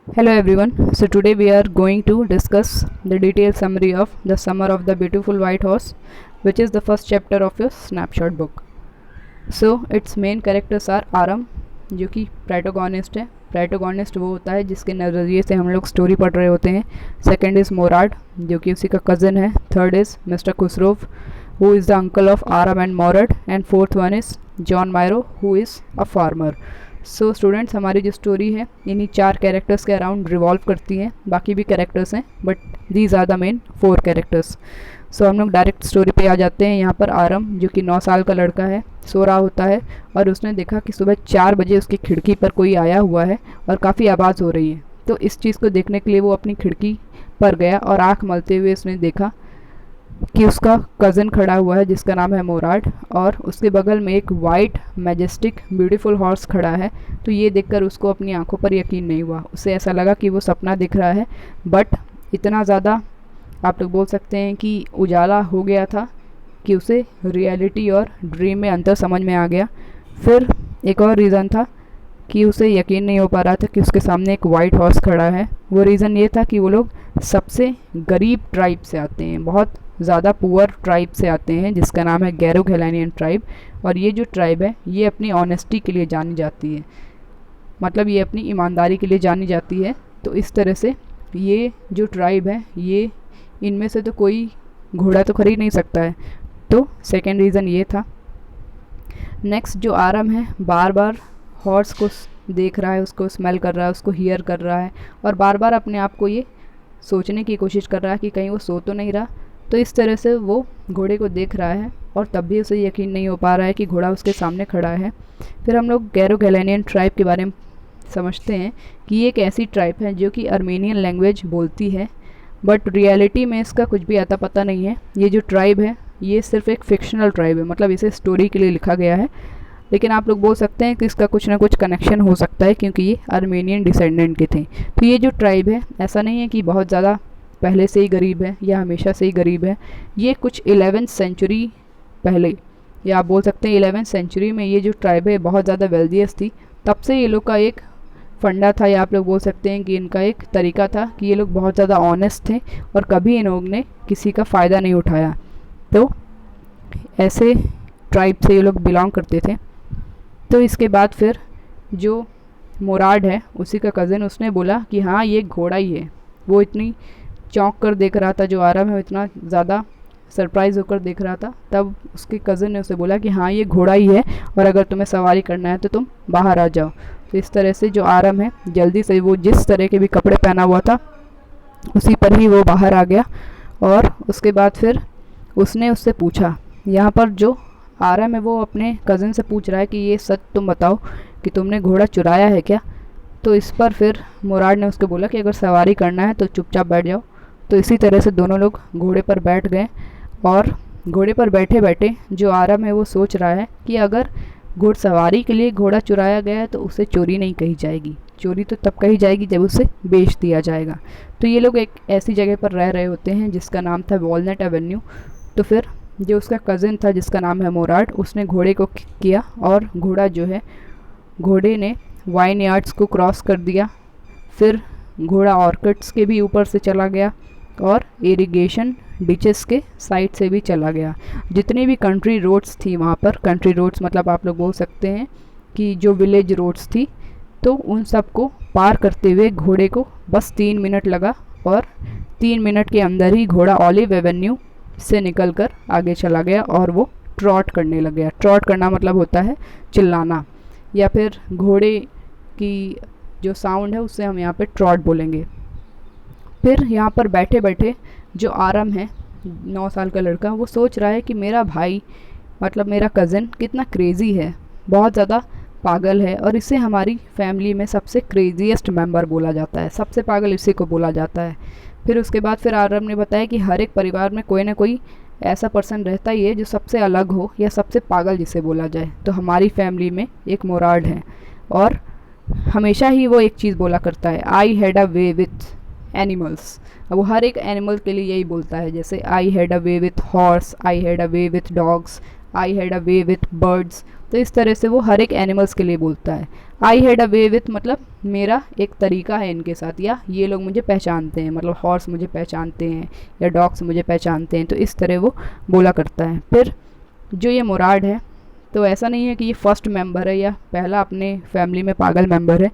Hello everyone. So today we are going to discuss the detailed summary of The Summer of the Beautiful White Horse, which is the first chapter of your snapshot book. So its main characters are आरम, जो कि protagonist है. Protagonist वो होता है जिसके नज़रिए से हम लोग स्टोरी पढ़ रहे होते हैं. सेकंड इज़ मोराड, जो कि उसी का कज़न है. Third is mister Khusrov, who is the uncle of Aram and Morad, and fourth one is John Myro, who is a farmer. So students, हमारी जो स्टोरी है इन्हीं 4 कैरेक्टर्स के अराउंड रिवॉल्व करती है. बाकी भी कैरेक्टर्स हैं but these are the main 4 characters. So हम लोग डायरेक्ट स्टोरी पे आ जाते हैं. यहाँ पर आरम, जो कि 9 साल का लड़का है, सो रहा होता है और उसने देखा कि सुबह 4 बजे उसकी खिड़की पर कोई आया हुआ है और काफ़ी आवाज़ हो रही है. तो इस चीज़ को देखने के लिए वो अपनी खिड़की पर गया और आँख मलते हुए उसने देखा कि उसका कज़न खड़ा हुआ है जिसका नाम है मोराड, और उसके बगल में एक वाइट मैजेस्टिक ब्यूटीफुल हॉर्स खड़ा है. तो ये देखकर उसको अपनी आंखों पर यकीन नहीं हुआ. उसे ऐसा लगा कि वो सपना दिख रहा है, बट इतना ज़्यादा आप लोग बोल सकते हैं कि उजाला हो गया था कि उसे रियलिटी और ड्रीम में अंतर समझ में आ गया. फिर एक और रीज़न था कि उसे यकीन नहीं हो पा रहा था कि उसके सामने एक वाइट हॉर्स खड़ा है. वो रीज़न ये था कि वो लोग सबसे गरीब ट्राइब से आते हैं, बहुत ज़्यादा पुअर ट्राइब से आते हैं, जिसका नाम है गैरो-घेलानियन ट्राइब. और ये जो ट्राइब है ये अपनी ऑनेस्टी के लिए जानी जाती है, मतलब ये अपनी ईमानदारी के लिए जानी जाती है. तो इस तरह से ये जो ट्राइब है, ये इनमें से तो कोई घोड़ा तो खरीद नहीं सकता है. तो सेकेंड रीज़न ये था. नेक्स्ट जो आरम है, बार बार हॉर्स को देख रहा है, उसको स्मेल कर रहा है, उसको हियर कर रहा है और बार बार अपने आप को ये सोचने की कोशिश कर रहा है कि कहीं वो सो तो नहीं रहा. तो इस तरह से वो घोड़े को देख रहा है और तब भी उसे यकीन नहीं हो पा रहा है कि घोड़ा उसके सामने खड़ा है. फिर हम लोग गैरो-घेलानियन ट्राइब के बारे में समझते हैं कि ये एक ऐसी ट्राइब है जो कि अर्मेनियन लैंग्वेज बोलती है, बट रियलिटी में इसका कुछ भी आता पता नहीं है. ये जो ट्राइब है ये सिर्फ एक फिक्शनल ट्राइब है, मतलब इसे स्टोरी के लिए लिखा गया है, लेकिन आप लोग बोल सकते हैं कि इसका कुछ ना कुछ कनेक्शन हो सकता है क्योंकि ये अर्मेनियन डिसेंडेंट के थे. तो ये जो ट्राइब है ऐसा नहीं है कि बहुत ज़्यादा पहले से ही गरीब है या हमेशा से ही गरीब है. ये कुछ 11th सेंचुरी पहले, या आप बोल सकते हैं 11th सेंचुरी में ये जो ट्राइब है बहुत ज़्यादा वेल्दियस थी. तब से ये लोग का एक फंडा था, या आप लोग बोल सकते हैं कि इनका एक तरीका था कि ये लोग बहुत ज़्यादा ऑनेस्ट थे और कभी इन लोगों ने किसी का फ़ायदा नहीं उठाया. तो ऐसे ट्राइब से ये लोग बिलोंग करते थे. तो इसके बाद फिर जो मोराड है उसी का कज़न, उसने बोला कि हाँ ये घोड़ा ही है. वो इतनी चौंक कर देख रहा था, जो आरम है वो इतना ज़्यादा सरप्राइज़ होकर देख रहा था. तब उसके कज़न ने उसे बोला कि हाँ ये घोड़ा ही है और अगर तुम्हें सवारी करना है तो तुम बाहर आ जाओ. तो इस तरह से जो आरम है जल्दी से वो जिस तरह के भी कपड़े पहना हुआ था उसी पर ही वो बाहर आ गया. और उसके बाद फिर उसने उससे पूछा, यहाँ पर जो आरम है वो अपने कज़न से पूछ रहा है कि ये सच तुम बताओ कि तुमने घोड़ा चुराया है क्या. तो इस पर फिर मोराड ने उसको बोला कि अगर सवारी करना है तो चुपचाप बैठ जाओ. तो इसी तरह से दोनों लोग घोड़े पर बैठ गए. और घोड़े पर बैठे बैठे जो आरम है वो सोच रहा है कि अगर घुड़सवारी के लिए घोड़ा चुराया गया है तो उसे चोरी नहीं कही जाएगी. चोरी तो तब कही जाएगी जब उसे बेच दिया जाएगा. तो ये लोग एक ऐसी जगह पर रह रहे होते हैं जिसका नाम था वॉलनट एवेन्यू. तो फिर जो उसका कज़न था जिसका नाम है मोराड, उसने घोड़े को किक किया और घोड़ा जो है, घोड़े ने वाइन यार्ड्स को क्रॉस कर दिया. फिर घोड़ा ऑर्किड्स के भी ऊपर से चला गया और इरिगेशन डिचेस के साइड से भी चला गया. जितनी भी कंट्री रोड्स थी वहाँ पर, कंट्री रोड्स मतलब आप लोग बोल सकते हैं कि जो विलेज रोड्स थी, तो उन सब को पार करते हुए घोड़े को बस 3 मिनट लगा. और 3 मिनट के अंदर ही घोड़ा ऑलिव एवेन्यू से निकलकर आगे चला गया और वो ट्रॉट करने लग गया. ट्रॉट करना मतलब होता है चिल्लाना, या फिर घोड़े की जो साउंड है उससे हम यहाँ पे ट्रॉट बोलेंगे. फिर यहाँ पर बैठे बैठे जो आरम है 9 साल का लड़का, वो सोच रहा है कि मेरा भाई मतलब मेरा कज़न कितना क्रेज़ी है, बहुत ज़्यादा पागल है, और इसे हमारी फैमिली में सबसे क्रेज़ीएस्ट मेंबर बोला जाता है, सबसे पागल इसी को बोला जाता है. फिर उसके बाद फिर आरम ने बताया कि हर एक परिवार में कोई ना कोई ऐसा पर्सन रहता ही है जो सबसे अलग हो या सबसे पागल जिसे बोला जाए. तो हमारी फैमिली में एक मोराड है और हमेशा ही वो एक चीज़ बोला करता है, I had a way with animals. वो हर एक एनिमल के लिए यही बोलता है, जैसे I had a way with horse, I had a way with dogs, I had a way with birds. तो इस तरह से वो हर एक एनिमल्स के लिए बोलता है। I had a way with मतलब मेरा एक तरीका है इनके साथ, या ये लोग मुझे पहचानते हैं, मतलब हॉर्स मुझे पहचानते हैं या डॉग्स मुझे पहचानते हैं। तो इस तरह वो बोला करता है। फिर जो ये मुराद है, तो ऐसा नहीं है कि ये फर्स्ट मेंबर है या पहला अपने फैमिली में पागल मेंबर है।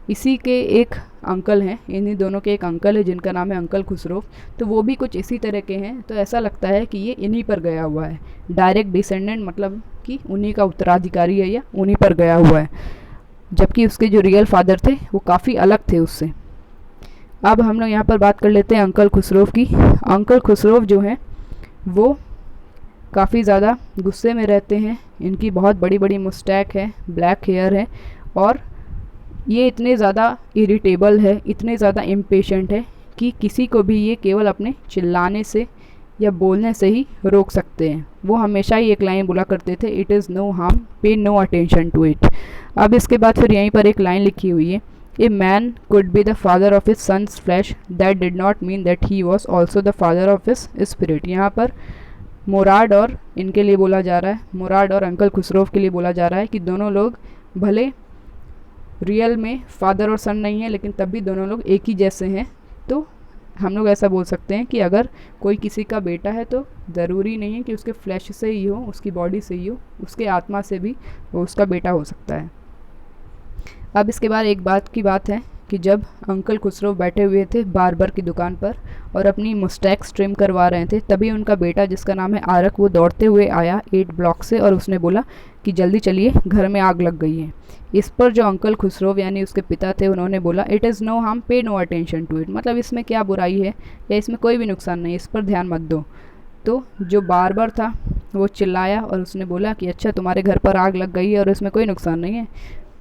इसी के एक अंकल हैं, इन्हीं दोनों के एक अंकल है जिनका नाम है अंकल खुसरो। तो वो भी कुछ इसी तरह के हैं। तो ऐसा लगता है कि ये इन्हीं पर गया हुआ है, डायरेक्ट डिसेंडेंट, मतलब कि उन्हीं का उत्तराधिकारी है या उन्हीं पर गया हुआ है। जबकि उसके जो रियल फादर थे वो काफ़ी अलग थे उससे। अब हम लोग यहाँ पर बात कर लेते हैं अंकल खुसरोव की। अंकल खुसरोव जो हैं वो काफ़ी ज़्यादा गुस्से में रहते हैं। इनकी बहुत बड़ी बड़ी मुस्टैक है, ब्लैक हेयर है, और ये इतने ज़्यादा इरिटेबल है, इतने ज़्यादा इम्पेशेंट है कि किसी को भी ये केवल अपने चिल्लाने से या बोलने से ही रोक सकते हैं। वो हमेशा ही एक लाइन बोला करते थे, इट इज़ नो हार्म, पे नो अटेंशन टू इट। अब इसके बाद फिर यहीं पर एक लाइन लिखी हुई है, a man could be the father of his sons flesh, that did not mean that he was also the father of his spirit. यहाँ पर मुराद और इनके लिए बोला जा रहा है, मुराद और अंकल खुसरोव के लिए बोला जा रहा है कि दोनों लोग भले रियल में फादर और सन नहीं है, लेकिन तब भी दोनों लोग एक ही जैसे हैं। तो हम लोग ऐसा बोल सकते हैं कि अगर कोई किसी का बेटा है तो ज़रूरी नहीं है कि उसके फ्लैश से ही हो, उसकी बॉडी से ही हो, उसके आत्मा से भी वो उसका बेटा हो सकता है। अब इसके बाद एक बात की बात है कि जब अंकल खुसरो बैठे हुए थे बार्बर की दुकान पर और अपनी मुस्टैक्स ट्रिम करवा रहे थे, तभी उनका बेटा जिसका नाम है आरक, वो दौड़ते हुए आया 8 ब्लॉक से और उसने बोला कि जल्दी चलिए, घर में आग लग गई है। इस पर जो अंकल खुसरो यानी उसके पिता थे, उन्होंने बोला इट इज़ नो हार्म, पे नो अटेंशन टू इट, मतलब इसमें क्या बुराई है या इसमें कोई भी नुकसान नहीं, इस पर ध्यान मत दो। तो जो बार्बर था वो चिल्लाया और उसने बोला कि अच्छा तुम्हारे घर पर आग लग गई है और इसमें कोई नुकसान नहीं है।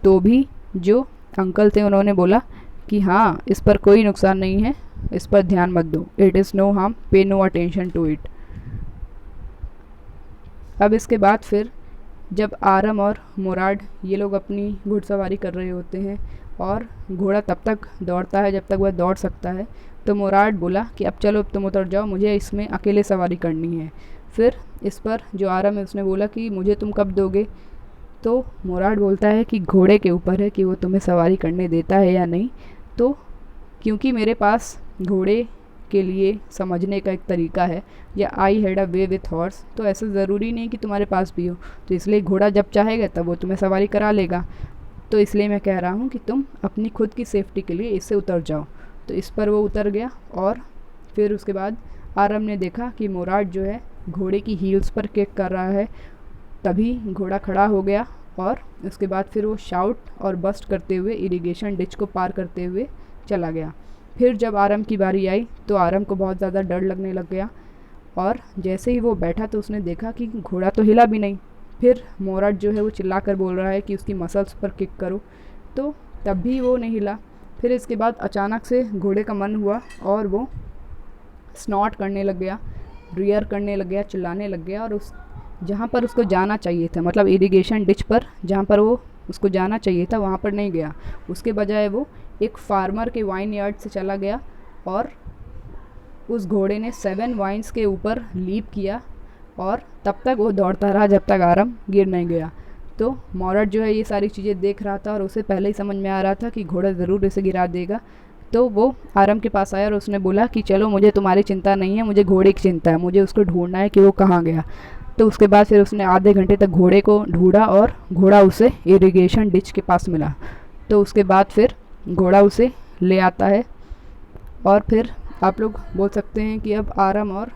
तो भी जो अंकल थे उन्होंने बोला कि हाँ, इस पर कोई नुकसान नहीं है, इस पर ध्यान मत दो, इट इज़ नो हार्म, पे नो अटेंशन टू इट। अब इसके बाद फिर जब आरम और मुराद ये लोग अपनी घुड़सवारी कर रहे होते हैं और घोड़ा तब तक दौड़ता है जब तक वह दौड़ सकता है, तो मुराद बोला कि अब चलो, अब तुम उतर जाओ, मुझे इसमें अकेले सवारी करनी है। फिर इस पर जो आरम है उसने बोला कि मुझे तुम कब दोगे? तो मुराद बोलता है कि घोड़े के ऊपर है कि वो तुम्हें सवारी करने देता है या नहीं। तो क्योंकि मेरे पास घोड़े के लिए समझने का एक तरीका है, या I had a way with horse, तो ऐसा ज़रूरी नहीं कि तुम्हारे पास भी हो, तो इसलिए घोड़ा जब चाहेगा तब वो तुम्हें सवारी करा लेगा। तो इसलिए मैं कह रहा हूँ कि तुम अपनी खुद की सेफ्टी के लिए इससे उतर जाओ। तो इस पर वो उतर गया और फिर उसके बाद आरम ने देखा कि मुराद जो है घोड़े की हील्स पर किक कर रहा है। तभी घोड़ा खड़ा हो गया और उसके बाद फिर वो शाउट और बस्ट करते हुए इरिगेशन डिच को पार करते हुए चला गया। फिर जब आरम की बारी आई तो आरम को बहुत ज़्यादा डर लगने लग गया, और जैसे ही वो बैठा तो उसने देखा कि घोड़ा तो हिला भी नहीं। फिर मुराद जो है वो चिल्ला कर बोल रहा है कि उसकी मसल्स पर किक करो, तो तब भी वो नहीं हिला। फिर इसके बाद अचानक से घोड़े का मन हुआ और वो स्नॉट करने लग गया, रियर करने लग गया, चिल्लाने लग गया, और उस जहाँ पर उसको जाना चाहिए था, मतलब इरिगेशन डिच पर जहाँ पर वो उसको जाना चाहिए था वहाँ पर नहीं गया। उसके बजाय वो एक फार्मर के वाइन यार्ड से चला गया और उस घोड़े ने 7 वाइन्स के ऊपर लीप किया, और तब तक वो दौड़ता रहा जब तक आरम गिर नहीं गया। तो मुराद जो है ये सारी चीज़ें देख रहा था और उसे पहले ही समझ में आ रहा था कि घोड़ा ज़रूर इसे गिरा देगा। तो वो आरम के पास आया और उसने बोला कि चलो, मुझे तुम्हारी चिंता नहीं है, मुझे घोड़े की चिंता है, मुझे उसको ढूंढना है कि वो कहाँ गया। तो उसके बाद फिर उसने आधे घंटे तक घोड़े को ढूंढा और घोड़ा उसे इरिगेशन डिच के पास मिला। तो उसके बाद फिर घोड़ा उसे ले आता है, और फिर आप लोग बोल सकते हैं कि अब आरम और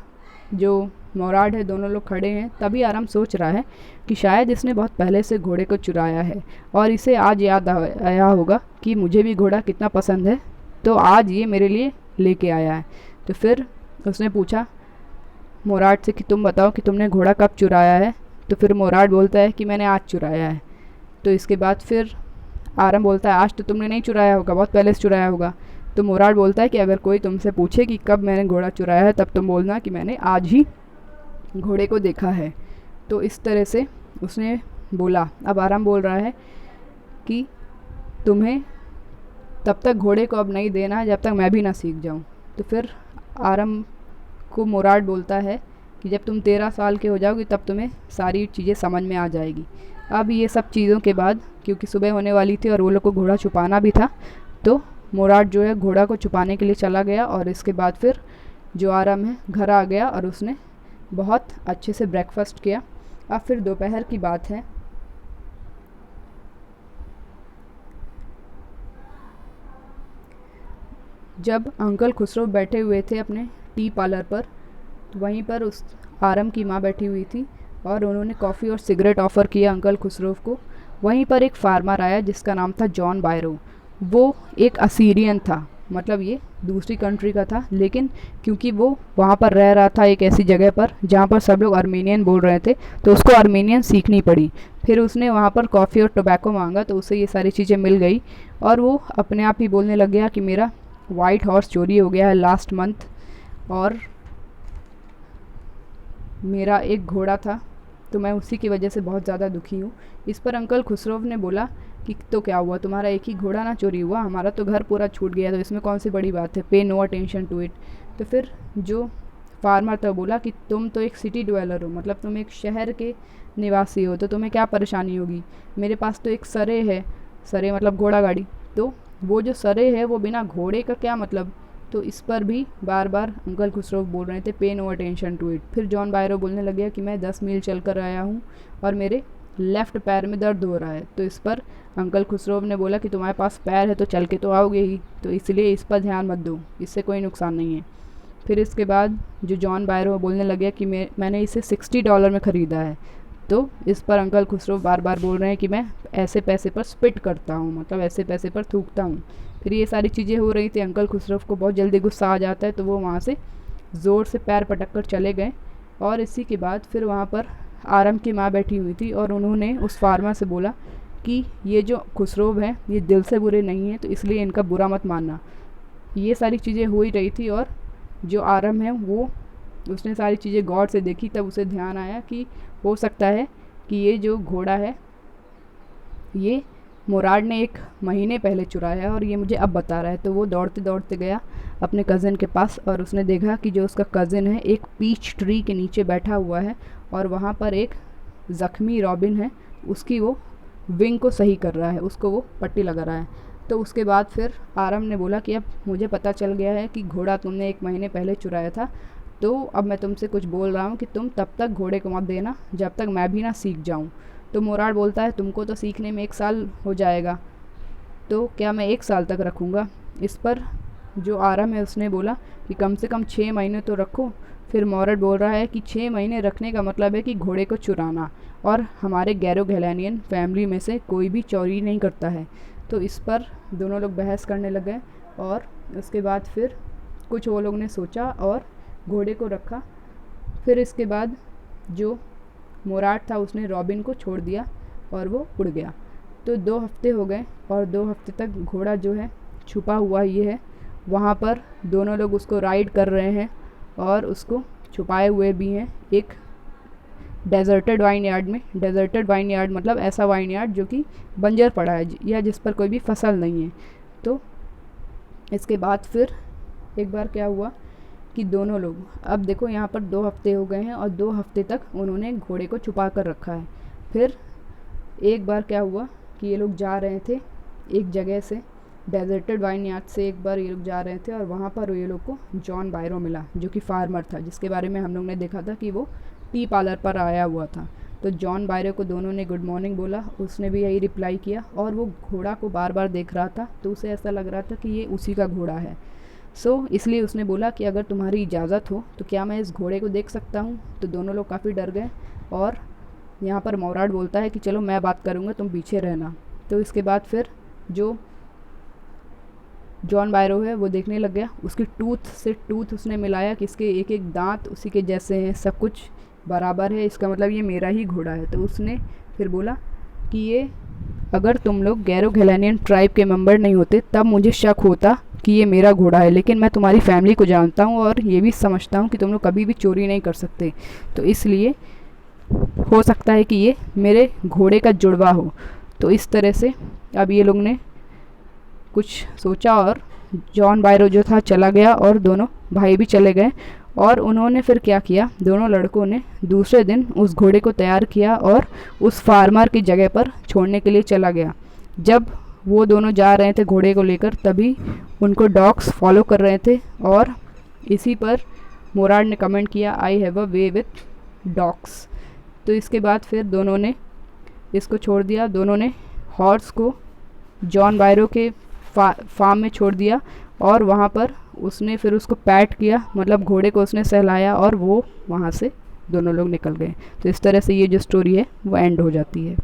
जो मुराद है दोनों लोग खड़े हैं। तभी आरम सोच रहा है कि शायद इसने बहुत पहले से घोड़े को चुराया है और इसे आज याद आया होगा कि मुझे भी घोड़ा कितना पसंद है, तो आज ये मेरे लिए लेके आया है। तो फिर उसने पूछा मुराद से कि तुम बताओ कि तुमने घोड़ा कब चुराया है? तो फिर मुराद बोलता है कि मैंने आज चुराया है। तो इसके बाद फिर आरम बोलता है आज तो तुमने नहीं चुराया होगा, बहुत पहले से चुराया होगा। तो मुराद बोलता है कि अगर कोई तुमसे पूछे कि कब मैंने घोड़ा चुराया है, तब तुम बोलना कि मैंने आज ही घोड़े को देखा है। तो इस तरह से उसने बोला। अब आरम बोल रहा है कि तुम्हें तब तक घोड़े को अब नहीं देना है जब तक मैं भी ना सीख जाऊं। तो फिर आरम को मुराद बोलता है कि जब तुम 13 साल के हो जाओगे तब तुम्हें सारी चीज़ें समझ में आ जाएगी। अब ये सब चीज़ों के बाद, क्योंकि सुबह होने वाली थी और वो लोग को घोड़ा छुपाना भी था, तो मुराद जो है घोड़ा को छुपाने के लिए चला गया। और इसके बाद फिर जो आराम है घर आ गया और उसने बहुत अच्छे से ब्रेकफास्ट किया। अब फिर दोपहर की बात है। जब अंकल खुसरो बैठे हुए थे अपने टी पार्लर पर, तो वहीं पर उस आरम की माँ बैठी हुई थी और उन्होंने कॉफ़ी और सिगरेट ऑफ़र किया अंकल खुसरो को। वहीं पर एक फार्मर आया जिसका नाम था जॉन बायरो। वो एक असीरियन था, मतलब ये दूसरी कंट्री का था, लेकिन क्योंकि वो वहाँ पर रह रहा था एक ऐसी जगह पर जहाँ पर सब लोग आर्मेनियन बोल रहे थे, तो उसको आर्मेनियन सीखनी पड़ी। फिर उसने वहाँ पर कॉफ़ी और टोबैको मांगा तो उसे ये सारी चीज़ें मिल गई और वो अपने आप ही बोलने लग गया कि मेरा वाइट हॉर्स चोरी हो गया है लास्ट मंथ, और मेरा एक घोड़ा था तो मैं उसी की वजह से बहुत ज़्यादा दुखी हूँ। इस पर अंकल खुसरोव ने बोला कि तो क्या हुआ, तुम्हारा एक ही घोड़ा ना चोरी हुआ, हमारा तो घर पूरा छूट गया, तो इसमें कौन सी बड़ी बात है, पे नो अटेंशन टू इट। तो फिर जो फार्मर था बोला कि तुम तो एक सिटी ड्वेलर हो, मतलब तुम एक शहर के निवासी हो, तो तुम्हें क्या परेशानी होगी, मेरे पास तो एक सरे है, सरे मतलब घोड़ा गाड़ी, तो वो जो सरे है वो बिना घोड़े का क्या मतलब। तो इस पर भी बार बार अंकल खुसरो बोल रहे थे पे नो अटेंशन टू इट। फिर जॉन बायरो बोलने लगे कि मैं 10 मील चल कर आया हूँ और मेरे लेफ़्ट पैर में दर्द हो रहा है। तो इस पर अंकल खुसरोव ने बोला कि तुम्हारे पास पैर है तो चल के तो आओगे ही, तो इसलिए इस पर ध्यान मत दो, इससे कोई नुकसान नहीं है। फिर इसके बाद जो जॉन बायरो बोलने लगे कि मैंने इसे $60 में ख़रीदा है। तो इस पर अंकल खुसरो बार बार बोल रहे हैं कि मैं ऐसे पैसे पर स्पिट करता हूँ, मतलब ऐसे पैसे पर थूकता हूँ। फिर ये सारी चीज़ें हो रही थी, अंकल खुसरो को बहुत जल्दी गुस्सा आ जाता है, तो वो वहाँ से ज़ोर से पैर पटक कर चले गए। और इसी के बाद फिर वहाँ पर आरम की माँ बैठी हुई थी और उन्होंने उस फार्मर से बोला कि ये जो खुसरो हैं ये दिल से बुरे नहीं हैं, तो इसलिए इनका बुरा मत मानना। ये सारी चीज़ें हो ही रही थी और जो आरम है वो उसने सारी चीज़ें गौर से देखी, तब उसे ध्यान आया कि हो सकता है कि ये जो घोड़ा है ये मुराद ने 1 महीने पहले चुराया है और ये मुझे अब बता रहा है। तो वो दौड़ते दौड़ते गया अपने कज़न के पास और उसने देखा कि जो उसका कज़न है एक पीच ट्री के नीचे बैठा हुआ है और वहाँ पर एक ज़ख्मी रॉबिन है, उसकी वो विंग को सही कर रहा है, उसको वो पट्टी लगा रहा है। तो उसके बाद फिर आरम ने बोला कि अब मुझे पता चल गया है कि घोड़ा तुमने 1 महीने पहले चुराया था, तो अब मैं तुमसे कुछ बोल रहा हूँ कि तुम तब तक घोड़े को मत देना जब तक मैं भी ना सीख जाऊँ। तो मुराद बोलता है तुमको तो सीखने में 1 साल हो जाएगा, तो क्या मैं 1 साल तक रखूँगा। इस पर जो आरम है उसने बोला कि कम से कम 6 महीने तो रखो। फिर मुराद बोल रहा है कि 6 महीने रखने का मतलब है कि घोड़े को चुराना, और हमारे गैरो घैलानियन फैमिली में से कोई भी चोरी नहीं करता है। तो इस पर दोनों लोग बहस करने लगे और उसके बाद फिर कुछ वो लोग ने सोचा और घोड़े को रखा। फिर इसके बाद जो मुराद था उसने रॉबिन को छोड़ दिया और वो उड़ गया। तो 2 हफ्ते हो गए और 2 हफ्ते तक घोड़ा जो है छुपा हुआ ही है। वहाँ पर दोनों लोग उसको राइड कर रहे हैं और उसको छुपाए हुए भी हैं एक डेजर्टेड वाइन यार्ड में। डेजर्टेड वाइन यार्ड मतलब ऐसा वाइन यार्ड जो कि बंजर पड़ा है या जिस पर कोई भी फसल नहीं है। तो इसके बाद फिर एक बार क्या हुआ कि दोनों लोग, अब देखो यहाँ पर 2 हफ्ते हो गए हैं और 2 हफ्ते तक उन्होंने घोड़े को छुपा कर रखा है। फिर एक बार क्या हुआ कि ये लोग जा रहे थे एक जगह से, डेजर्टेड वाइन यार्ड से एक बार ये लोग जा रहे थे और वहाँ पर ये लोग को जॉन बायरो मिला जो कि फार्मर था, जिसके बारे में हम लोग ने देखा था कि वो टी पार्लर पर आया हुआ था। तो जॉन बायरो को दोनों ने गुड मॉर्निंग बोला, उसने भी यही रिप्लाई किया और वो घोड़ा को बार बार देख रहा था, तो उसे ऐसा लग रहा था कि ये उसी का घोड़ा है। इसलिए उसने बोला कि अगर तुम्हारी इजाज़त हो तो क्या मैं इस घोड़े को देख सकता हूँ। तो दोनों लोग काफ़ी डर गए और यहाँ पर मुराद बोलता है कि चलो मैं बात करूँगा, तुम पीछे रहना। तो इसके बाद फिर जो जॉन बायरो है वो देखने लग गया, उसकी टूथ से टूथ उसने मिलाया कि इसके एक एक दांत उसी के जैसे हैं, सब कुछ बराबर है, इसका मतलब ये मेरा ही घोड़ा है। तो उसने फिर बोला कि ये अगर तुम लोग गैरो घैलानियन ट्राइब के मेंबर नहीं होते तब मुझे शक होता कि ये मेरा घोड़ा है, लेकिन मैं तुम्हारी फैमिली को जानता हूँ और ये भी समझता हूँ कि तुम लोग कभी भी चोरी नहीं कर सकते, तो इसलिए हो सकता है कि ये मेरे घोड़े का जुड़वा हो। तो इस तरह से अब ये लोग ने कुछ सोचा और जॉन बायरो जो था चला गया और दोनों भाई भी चले गए और उन्होंने फिर क्या किया, दोनों लड़कों ने दूसरे दिन उस घोड़े को तैयार किया और उस फार्मर की जगह पर छोड़ने के लिए चला गया। जब वो दोनों जा रहे थे घोड़े को लेकर, तभी उनको डॉग्स फॉलो कर रहे थे और इसी पर मोराड ने कमेंट किया, I have a way with dogs. तो इसके बाद फिर दोनों ने इसको छोड़ दिया। दोनों ने हॉर्स को जॉन बायरो के फार्म में छोड़ दिया और वहाँ पर उसने फिर उसको पैट किया, मतलब घोड़े को उसने सहलाया और वो वहाँ से दोनों लोग निकल गए। तो इस तरह से ये जो स्टोरी है वो एंड हो जाती है।